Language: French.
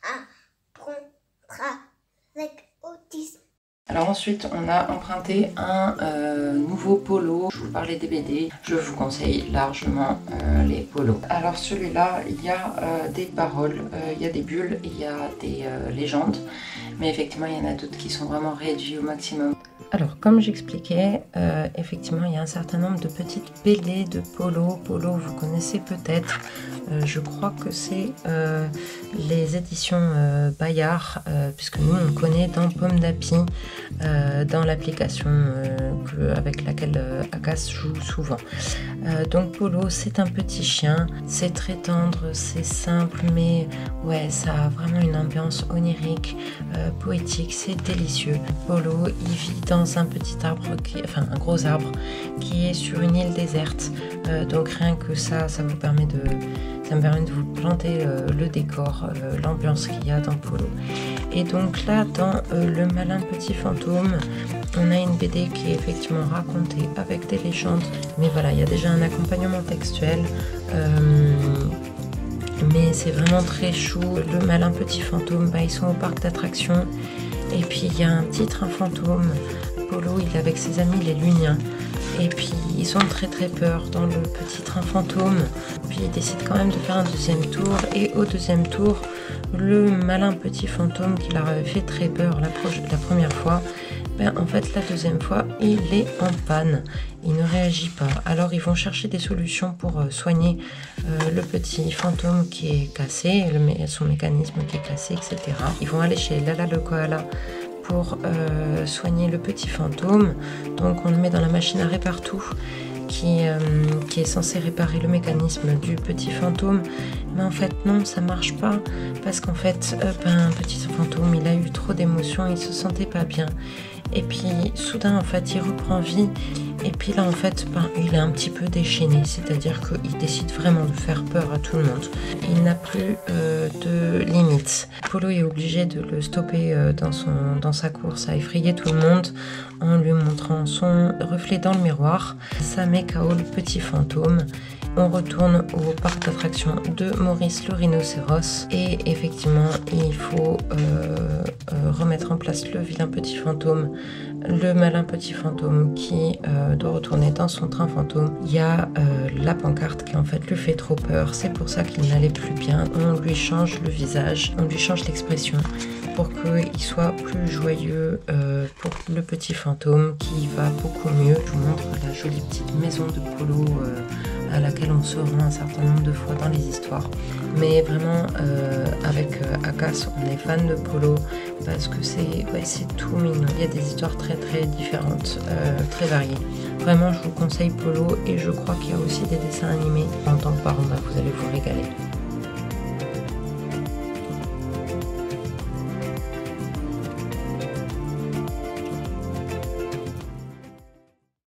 apprendra avec autisme. Alors ensuite, on a emprunté un nouveau polo. Je vous parlais des BD, je vous conseille largement les polos. Alors celui-là, il y a des paroles, il y a des bulles, il y a des légendes. Mais effectivement, il y en a d'autres qui sont vraiment réduits au maximum. Alors, comme j'expliquais, effectivement, il y a un certain nombre de petites BD de Polo. Polo, vous connaissez peut-être. Je crois que c'est les éditions Bayard, puisque nous, on le connaît dans Pomme d'Api, dans l'application avec laquelle Akas joue souvent. Donc, Polo, c'est un petit chien. C'est très tendre, c'est simple, mais ouais, ça a vraiment une ambiance onirique, poétique, c'est délicieux. Polo, il vit dans un petit arbre, un gros arbre qui est sur une île déserte. Donc rien que ça me permet de vous planter le décor, l'ambiance qu'il y a dans Polo. Et donc là, dans Le Malin Petit Fantôme, on a une BD qui est effectivement racontée avec des légendes. Mais voilà, il y a déjà un accompagnement textuel. Mais c'est vraiment très chou. Le Malin Petit Fantôme, ils sont au parc d'attractions. Et puis il y a un petit train fantôme. Polo, il est avec ses amis les Luniens. Et puis ils ont très très peur dans le petit train fantôme. Puis ils décident quand même de faire un deuxième tour. Et au deuxième tour, le malin petit fantôme qui leur avait fait très peur la première fois, en fait la deuxième fois, il est en panne. Il ne réagit pas. Alors ils vont chercher des solutions pour soigner le petit fantôme qui est cassé, son mécanisme qui est cassé, etc. Ils vont aller chez Lala le koala pour soigner le petit fantôme. Donc on le met dans la machine à répartout qui est censée réparer le mécanisme du petit fantôme. Mais en fait non, ça marche pas parce qu'en fait petit fantôme, il a eu trop d'émotions, il se sentait pas bien. Et puis soudain en fait il reprend vie. Et puis là en fait il est un petit peu déchaîné, c'est-à-dire qu'il décide vraiment de faire peur à tout le monde. Il n'a plus de limites. Polo est obligé de le stopper dans sa course à effrayer tout le monde en lui montrant son reflet dans le miroir. Ça met KO le petit fantôme. On retourne au parc d'attractions de Maurice le rhinocéros et effectivement il faut remettre en place le vilain petit fantôme, le malin petit fantôme qui doit retourner dans son train fantôme. Il y a la pancarte qui en fait lui fait trop peur, c'est pour ça qu'il n'allait plus bien. On lui change le visage, on lui change l'expression pour qu'il soit plus joyeux pour le petit fantôme qui va beaucoup mieux. Je vous montre la jolie petite maison de Polo à laquelle on se rend un certain nombre de fois dans les histoires. Mais vraiment, avec Akas, on est fan de Polo parce que c'est tout mignon. Il y a des histoires très très différentes, très variées. Vraiment, je vous conseille Polo et je crois qu'il y a aussi des dessins animés.